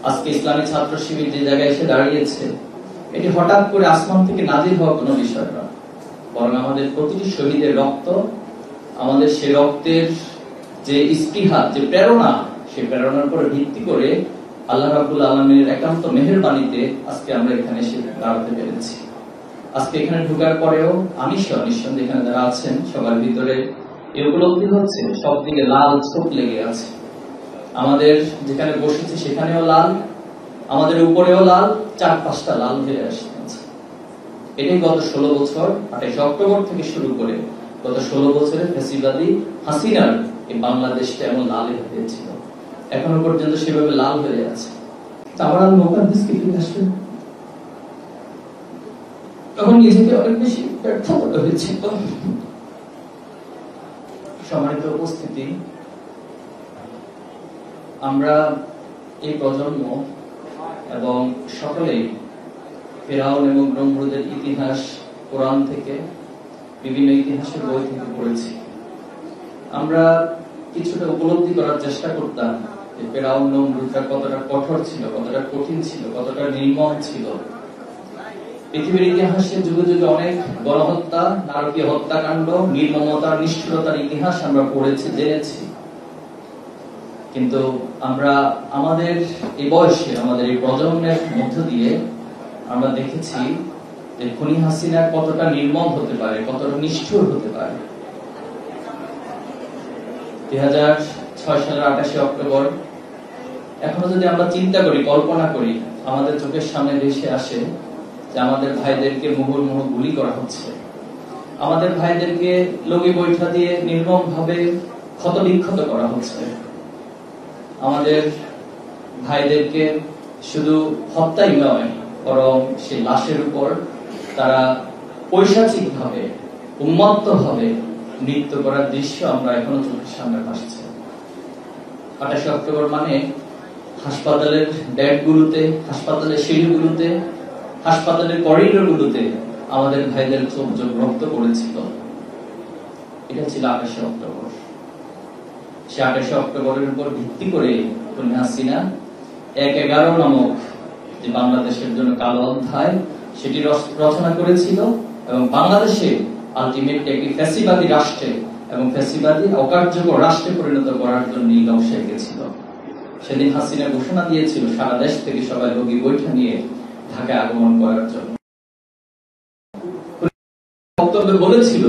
আজকে ইসলামী ছাত্র শিবির যে জায়গায় এসে দাঁড়িয়েছে, এটি হঠাৎ করে আসমান থেকে নাজিল হওয়া কোনো বিষয় না, বরং আমাদের প্রতিটি শহীদের রক্ত, আমাদের সে রক্তের যে ইস্তিহার, যে প্রেরণা, সেই প্রেরণার উপর ভিত্তি করে আল্লাহ রাব্বুল আলামিনের একান্ত মেহেরবানিতে আজকে আমরা এখানে এসে দাঁড়াতে পেরেছি। আজকে এখানে ঢোকার পরেও আমি নিঃসন্দেহে এখানে যারা আছেন সবার ভিতরে এই উপলব্ধি হচ্ছে সব দিকে লাল ছোপ লেগে আছে। আমাদের যেখানে বসেছি সেখানেও লাল, আমাদের উপরেও লাল, 4-5টা লাল হয়ে আসছে। এটাই গত 16 বছর 28 অক্টোবর থেকে শুরু করে গত 16 বছরে ফ্যাসিবাদী হাসিনার এই বাংলাদেশটা এমন লাল হয়েছিল, এখনো পর্যন্ত সেভাবে লাল হয়ে আছে। আমার মুকাদ্দিসকে ফিরে আসলে তখন নিজেকে অনেক বেশি ব্যর্থ মনে হয়েছিল। সম্মানিত উপস্থিতি, আমরা এই প্রজন্ম এবং সকলেই ফেরাউন এবং নমরুদের ইতিহাস কোরআন থেকে, বিভিন্ন ইতিহাসের বই থেকে পড়েছি। আমরা কিছুটা উপলব্ধি করার চেষ্টা করতাম যে ফেরাউন নমরুদরা কতটা কঠোর ছিল, কতটা কঠিন ছিল, কতটা নির্মম ছিল। পৃথিবীর ইতিহাসে যুগে যুগে অনেক গণহত্যা, নারকীয় হত্যাকাণ্ড, নির্মমতা, নিষ্ঠুরতার ইতিহাস আমরা পড়েছি, জেনেছি। কিন্তু আমরা আমাদের এই বয়সে, আমাদের এই প্রজন্মের মধ্য দিয়ে আমরা দেখেছি যে খুনি হাসিনা কতটা নির্মম হতে পারে, কতটা নিষ্ঠুর হতে পারে। 2006 সালের 28 অক্টোবর এখনো যদি আমরা চিন্তা করি, কল্পনা করি, আমাদের চোখের সামনে ভেসে আসে যে আমাদের ভাইদেরকে মুহুর্মুহু গুলি করা হচ্ছে, আমাদের ভাইদেরকে লগি বৈঠা দিয়ে নির্মম ভাবে ক্ষত বিক্ষত করা হচ্ছে, আমাদের ভাইদেরকে শুধু হত্যাই নয় বরং সেই লাশের উপর তারা পৈশাচিক ভাবে, উন্মত্ত ভাবে নৃত্য করার দৃশ্য আমরা এখনো চোখের সামনে ভাসছে। 28 অক্টোবর মানে হাসপাতালের বেডগুলোতে, হাসপাতালের সিঁড়িগুলোতে, হাসপাতালের করিডোরগুলোতে আমাদের ভাইদের চোখ রক্ত পড়েছিল। এটা ছিল 28 অক্টোবর। সে 28 অক্টোবরের উপর ভিত্তি করে খুনি হাসিনা 1/11 নামক যে বাংলাদেশের জন্য কালো অধ্যায় সেটি রচনা করেছিল এবং বাংলাদেশে আলটিমেট একটি ফ্যাসিবাদী রাষ্ট্রে এবং ফ্যাসিবাদী অকার্যকর রাষ্ট্রে পরিণত করার জন্য নকশা এঁকেছিল। সেদিন হাসিনা ঘোষণা দিয়েছিল সারা দেশ থেকে সবাই রোগী বৈঠা নিয়ে ঢাকায় আগমন করার জন্য। বক্তব্যে বলেছিল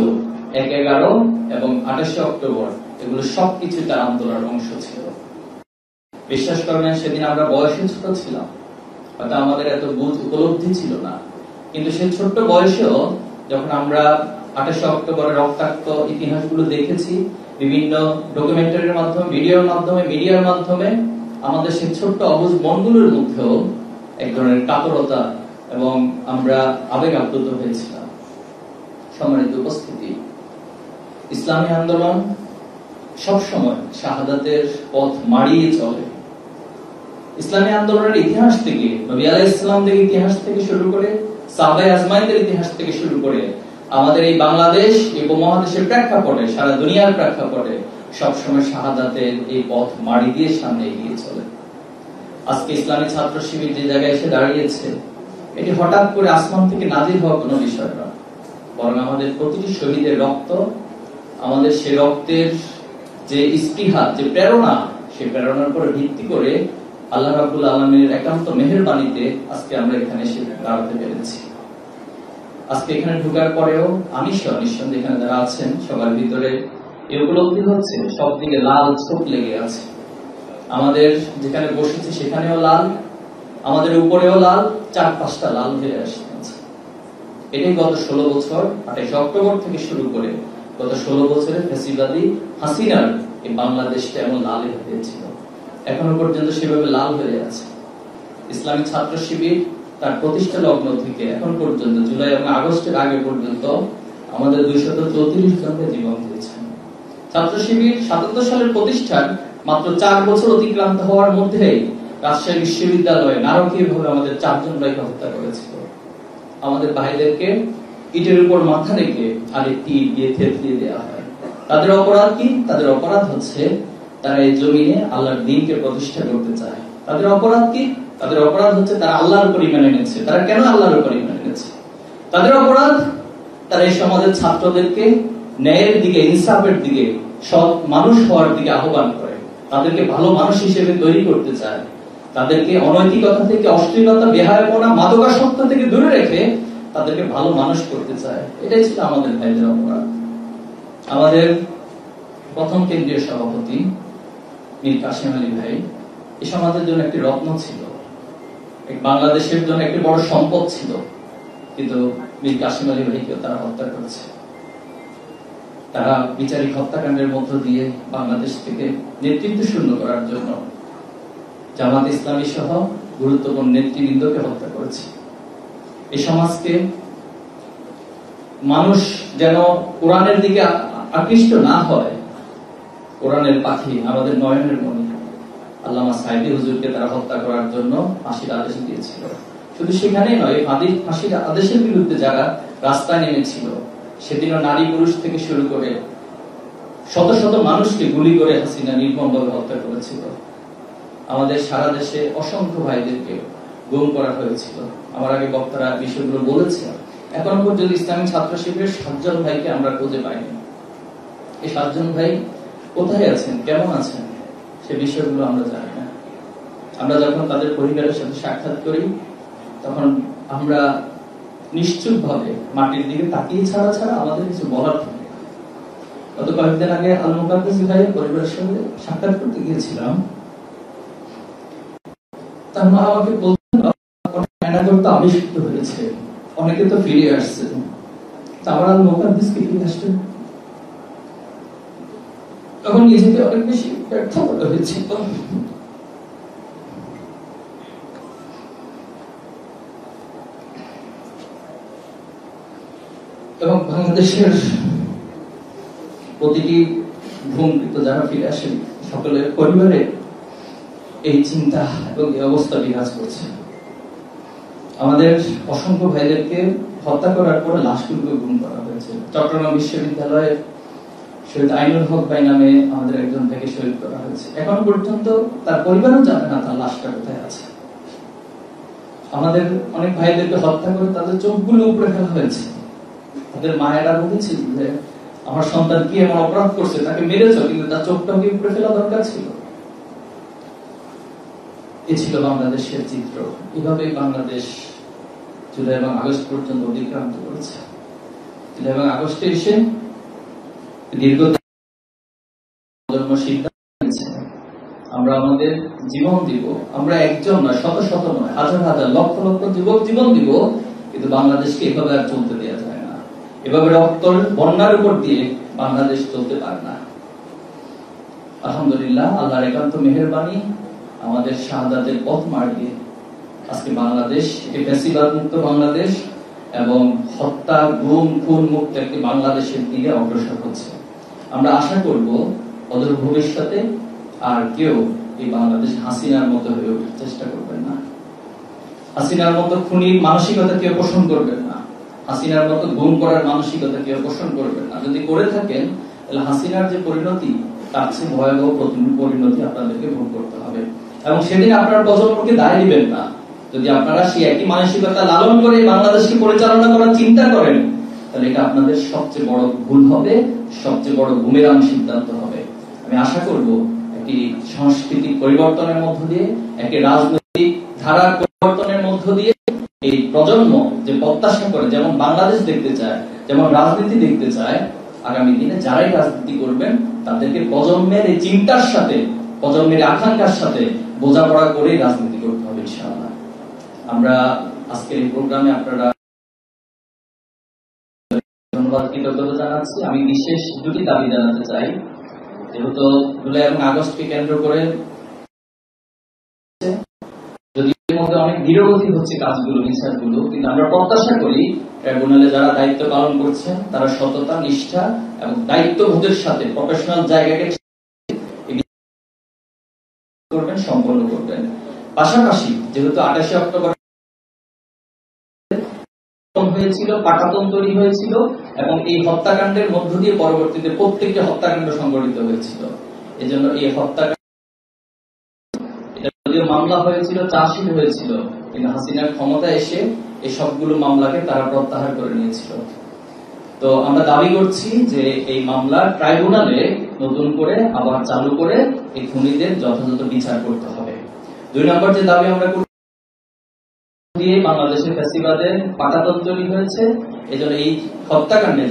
1/11 এবং 28 অক্টোবর এগুলো সবকিছু তার আন্দোলনের অংশ ছিল। বিশ্বাস করেন সেদিন আমরা বয়সে ছোট ছিলাম, হয়তো আমাদের এত বুঝ উপলব্ধি ছিল না, কিন্তু সেই ছোট্ট বয়সেও যখন আমরা 28 অক্টোবরের রক্তাক্ত ইতিহাসগুলো দেখেছি, বিভিন্ন ডকুমেন্টারির মাধ্যমে, ভিডিওর মাধ্যমে, মিডিয়ার মাধ্যমে, আমাদের সেই ছোট্ট অবুঝ মনগুলোর মধ্যেও এক ধরনের কাতরতা এবং আমরা আবেগ আপ্লুত হয়েছিলাম। সম্মানিত উপস্থিতি, ইসলামী আন্দোলন সবসময় শাহাদাতের পথ মাড়িয়ে চলে। ইসলামী আন্দোলনের ইতিহাস থেকে, নবী আলাইহিস সালামের ইতিহাস থেকে শুরু করে, সাহাবায়ে আজমাইনদের ইতিহাস থেকে শুরু করে আমাদের এই বাংলাদেশ, এই উপমহাদেশের প্রেক্ষাপটে, সারা দুনিয়ার প্রেক্ষাপটে সবসময় শাহাদাতের এই পথ মাড়ি দিয়ে সামনে এগিয়ে চলে। আজকে ইসলামী ছাত্র শিবির যে জায়গায় এসে দাঁড়িয়েছে, এটি হঠাৎ করে আসমান থেকে নাজিল হওয়া কোনো বিষয় না, বরং আমাদের প্রতিটি শহীদের রক্ত, আমাদের সে রক্তের যে ইস্তিহার, যে প্রেরণা, সেই প্রেরণার উপর ভিত্তি করে আল্লাহ রাব্বুল আলামিনের একান্ত মেহেরবানিতে আজকে আমরা এখানে এসে দাঁড়াতে পেরেছি। আজকে এখানে ঢোকার পরেও আমি নিঃসন্দেহে এখানে যারা আছেন সবার ভিতরে এই উপলব্ধি হচ্ছে সব দিকে লাল ছোপ লেগে আছে। আমাদের যেখানে বসেছি সেখানেও লাল, আমাদের উপরেও লাল, 4-5টা লাল হয়ে আসছে। এটাই গত 16 বছর 28 অক্টোবর থেকে শুরু করে গত 16 বছরে ফ্যাসিবাদী হাসিনার এই বাংলাদেশটা এমন লাল হয়েছিল, এখনো পর্যন্ত সেভাবে লাল হয়ে আছে। ইসলামী ছাত্র শিবির তার প্রতিষ্ঠা লগ্ন থেকে এখন পর্যন্ত জুলাই এবং আগস্টের আগে পর্যন্ত আমাদের 234 জনকে জীবন দিয়েছেন। ছাত্র শিবির 77 সালের প্রতিষ্ঠান মাত্র 4 বছর অতিক্রান্ত হওয়ার মধ্যেই রাজশাহী বিশ্ববিদ্যালয়ে নারকীয়ভাবে আমাদের 4 জন ভাইকে হত্যা করেছিল। আমাদের ভাইদেরকে ইটের উপর মাথা রেখে আরেকটি ইট দিয়ে থেতলিয়ে দেওয়া হয়। তাদের অপরাধ কি? তাদের অপরাধ হচ্ছে তারা এই জমিনে আল্লাহর দ্বীনকে প্রতিষ্ঠা করতে চায়। তাদের অপরাধ কি? তাদের অপরাধ হচ্ছে তারা আল্লাহর উপর ঈমান এনেছে। তারা কেন আল্লাহর উপর ঈমান এনেছে? তাদের অপরাধ, তারা এই সমাজের ছাত্রদেরকে ন্যায়ের দিকে, ইনসাফের দিকে, সৎ মানুষ হওয়ার দিকে আহ্বান করে, তাদেরকে ভালো মানুষ হিসেবে তৈরি করতে চায়, তাদেরকে অনৈতিকতা থেকে, অশ্লীলতা, বেহায়াপনা, মাদকাসক্ত থেকে দূরে রেখে তাদেরকে ভালো মানুষ করতে চায়। এটাই ছিল আমাদের ভাইদের অপরাধ। আমাদের প্রথম কেন্দ্রীয় সভাপতি মীর কাসেম আলী ভাই এই সমাজের জন্য একটি রত্ন ছিল, বাংলাদেশের জন্য একটি বড় সম্পদ ছিল, কিন্তু মীর কাসেম আলী ভাইকে তারা হত্যা করেছে। তারা বিচারিক হত্যাকাণ্ডের মধ্য দিয়ে বাংলাদেশ থেকে নেতৃত্ব শূন্য করার জন্য জামাত ইসলামী সহ গুরুত্বপূর্ণ নেতৃবৃন্দকে হত্যা করেছে। এই সমাজকে মানুষ যেন কোরআনের দিকে আকৃষ্ট না হয়, কোরআনের পাখি আমাদের নয়নের মণি আল্লামা সাইদি হুজুরকে তারা হত্যা করার জন্য ফাঁসির আদেশ দিয়েছিল। শুধু সেখানেই নয়, ফাঁসির আদেশের বিরুদ্ধে যারা রাস্তায় নেমেছিল, সেদিনও নারী পুরুষ থেকে শুরু করে শত শত মানুষকে গুলি করে হাসিনা নির্মমভাবে হত্যা করেছিল। আমাদের সারা দেশে অসংখ্য ভাইদেরকে গুম করা হয়েছিল। আমার আগে বক্তারা বিষয়গুলো বলেছে। এখন পর্যন্ত ইসলামী ছাত্র শিবিরের 7 জন ভাইকে আমরা খুঁজে পাইনি। এই 7 জন ভাই কোথায় আছেন, কেমন আছেন, সে বিষয়গুলো আমরা জানি না। আমরা যখন তাদের পরিবারের সাথে সাক্ষাৎ করি, তখন আমরা নিশ্চুপ ভাবে মাটির দিকে তাকিয়ে ছাড়া আমাদের কিছু বলার থাকে। গত কয়েকদিন আগে আল মুকাদ্দাস ভাইয়ের পরিবারের সঙ্গে সাক্ষাৎ করতে গিয়েছিলাম। তার মা আমাকে বলতেন, তো আবিষ্কৃত হয়েছে, অনেকে তো ফিরে আসছে, আমার আল মুকাদ্দাসকে ফিরে আসছে। তখন নিজেকে অনেক বেশি ব্যর্থ মনে হয়েছিল। এবং বাংলাদেশের প্রতিটি ভূমিকৃত যারা ফিরে আসেন, সকলের পরিবারে এই চিন্তা এবং এই অবস্থা বিরাজ করছে। আমাদের অসংখ্য ভাইদেরকে হত্যা করার পরে লাশগুলোকে গুম করা হয়েছে। চট্টগ্রাম বিশ্ববিদ্যালয়ের শহীদ আইনুল হক ভাই নামে আমাদের একজন ভাইকে শহীদ করা হয়েছে। এখন পর্যন্ত তার পরিবারও জানে না তার লাশটা কোথায় আছে। আমাদের অনেক ভাইদেরকে হত্যা করে তাদের চোখগুলো উপরে ফেলা হয়েছে। তাদের মায়েরা বলেছিল যে আমার সন্তান কি এমন অপরাধ করছে, তাকে মেরেছ, কিন্তু তার চোখটাকে উপরে ফেলা দরকার ছিল। এ ছিল বাংলাদেশের চিত্র। এভাবেই বাংলাদেশ জুলাই এবং আগস্ট পর্যন্ত অতিক্রান্ত করেছে। জুলাই এবং আগস্টে এসে দীর্ঘ আমরা আমাদের জীবন দিব। আমরা একজন নয়, শত শত নয়, হাজার হাজার, লক্ষ লক্ষ যুবক জীবন দিব, কিন্তু বাংলাদেশকে এভাবে আর চলতে দেওয়া যায় না। এভাবে রক্তের বন্যার উপর দিয়ে বাংলাদেশ চলতে পারে না। আলহামদুলিল্লাহ, আল্লাহর একান্ত মেহেরবানি, আমাদের শাহাদাতের পথ মার্গে আজকে বাংলাদেশ একটি ফ্যাসিবাদ মুক্ত বাংলাদেশ এবং হত্যা, গুম, খুন মুক্ত একটি বাংলাদেশের দিকে অগ্রসর হচ্ছে। আমরা আশা করব অদূর ভবিষ্যতে আর কেউ এই বাংলাদেশ হাসিনার মতো হয়ে ওঠার চেষ্টা করবেন না। হাসিনার মতো খুনির মানসিকতা কেউ পোষণ করবেন না। হাসিনার মতো গুম করার মানসিকতা কেউ পোষণ করবেন না। যদি করে থাকেন, তাহলে হাসিনার যে পরিণতি, তার চেয়ে ভয়াবহ পরিণতি আপনাদেরকে ভোগ করতে হবে। এবং সেদিন আপনার প্রজন্মকে দায় দিবেন না। যদি আপনারা সেই একই মানসিকতা লালন করে বাংলাদেশকে পরিচালনা করার চিন্তা করেন, তাহলে এটা আপনাদের সবচেয়ে বড় ভুল হবে, সবচেয়ে বড় বুমেরাং সিদ্ধান্ত হবে। আমি আশা করব একটি সাংস্কৃতিক পরিবর্তনের মধ্য দিয়ে, একটি রাজনৈতিক ধারার পরিবর্তনের মধ্য দিয়ে এই প্রজন্ম যে প্রত্যাশা করে, যেমন বাংলাদেশ দেখতে চায়, যেমন রাজনীতি দেখতে চায়, আগামী দিনে যারাই রাজনীতি করবেন তাদেরকে প্রজন্মের এই চিন্তার সাথে, প্রজন্মের আকাঙ্ক্ষার সাথে বোঝাপড়া করেই রাজনীতি করতে হবে ইনশাআল্লাহ। আমরা আজকের এই প্রোগ্রামে আপনারা ধন্যবাদ, কৃতজ্ঞতা জানাচ্ছি। আমি বিশেষ দুটি দাবি জানাতে চাই। যেহেতু জুলাই এবং আগস্টকে কেন্দ্র করে যদি এর মধ্যে অনেক ধীরগতি হচ্ছে কাজগুলো, বিচারগুলো, কিন্তু আমরা প্রত্যাশা করি ট্রাইব্যুনালে যারা দায়িত্ব পালন করছেন তারা সততা, নিষ্ঠা এবং দায়িত্ববোধের সাথে প্রফেশনাল জায়গাকে করবেন, সম্পন্ন করবেন। পাশাপাশি যেহেতু 28 অক্টোবর হয়েছিল, পাটাতন তৈরি হয়েছিল এবং এই হত্যাকাণ্ডের মধ্য দিয়ে পরবর্তীতে প্রত্যেকটি হত্যাকাণ্ড সংঘটিত হয়েছিল। এজন্য এই হত্যাকাণ্ড, এটা যদিও মামলা হয়েছিল, চার্জশিট হয়েছিল, কিন্তু হাসিনার ক্ষমতা এসে এই সবগুলো মামলাকে তারা প্রত্যাহার করে নিয়েছিল। তো আমরা দাবি করছি যে এই মামলা ট্রাইব্যুনালে নতুন করে আবার চালু করে এই খুনিদের যথাযথ বিচার করতে হবে। 2 নম্বর যে দাবি আমরা দিয়ে বাংলাদেশের ফ্যাসিবাদের পাটাতন তৈরি হয়েছে, এজন্য এই হত্যাকাণ্ডে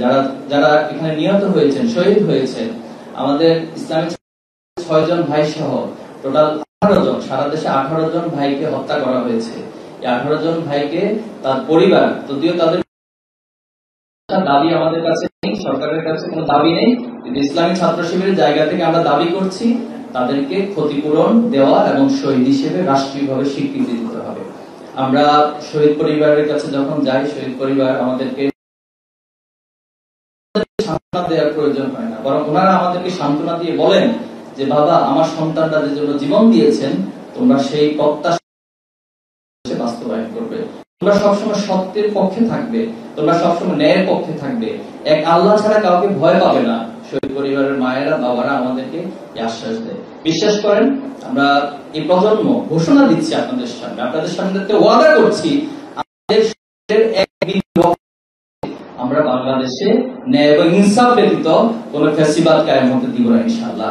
যারা এখানে নিহত হয়েছেন, শহীদ হয়েছেন, আমাদের ইসলামী 6 জন ভাই সহ টোটাল 18 জন, সারা দেশে 18 জন ভাইকে হত্যা করা হয়েছে। এই 18 জন ভাইকে তার পরিবার, যদিও তাদের দাবি আমাদের কাছে নেই, সরকারের কাছে কোনো দাবি নেই, কিন্তু ইসলামী ছাত্র শিবিরের জায়গা থেকে আমরা দাবি করছি তাদেরকে ক্ষতিপূরণ দেওয়া এবং শহীদ হিসেবে রাষ্ট্রীয়ভাবে স্বীকৃতি দিতে হবে। আমরা শহীদ পরিবারের কাছে যখন যাই, শহীদ পরিবার আমাদেরকে সান্ত্বনা দেওয়ার প্রয়োজন হয় না, বরং ওনারা আমাদেরকে সান্ত্বনা দিয়ে বলেন যে বাবা, আমার সন্তানরা যে জন্য জীবন দিয়েছেন, তোমরা সেই প্রত্যাশা বাস্তবায়ন করবে, তোমরা সবসময় সত্যের পক্ষে থাকবে, তোমরা সবসময় ন্যায়ের পক্ষে থাকবে, এক আল্লাহ ছাড়া কাউকে ভয় পাবে না। শহীদ পরিবারের মায়েরা, বাবারা আমাদেরকে আশ্বাস দেয়। বিশ্বাস করেন, আমরা এই প্রজন্ম ঘোষণা দিচ্ছি আপনাদের সামনে ওয়াদা করছি, আমরা বাংলাদেশে ন্যায় এবং ইনসাফ ব্যতীত কোন ফ্যাসিবাদ কায়েম হতে দিব না ইনশাআল্লাহ।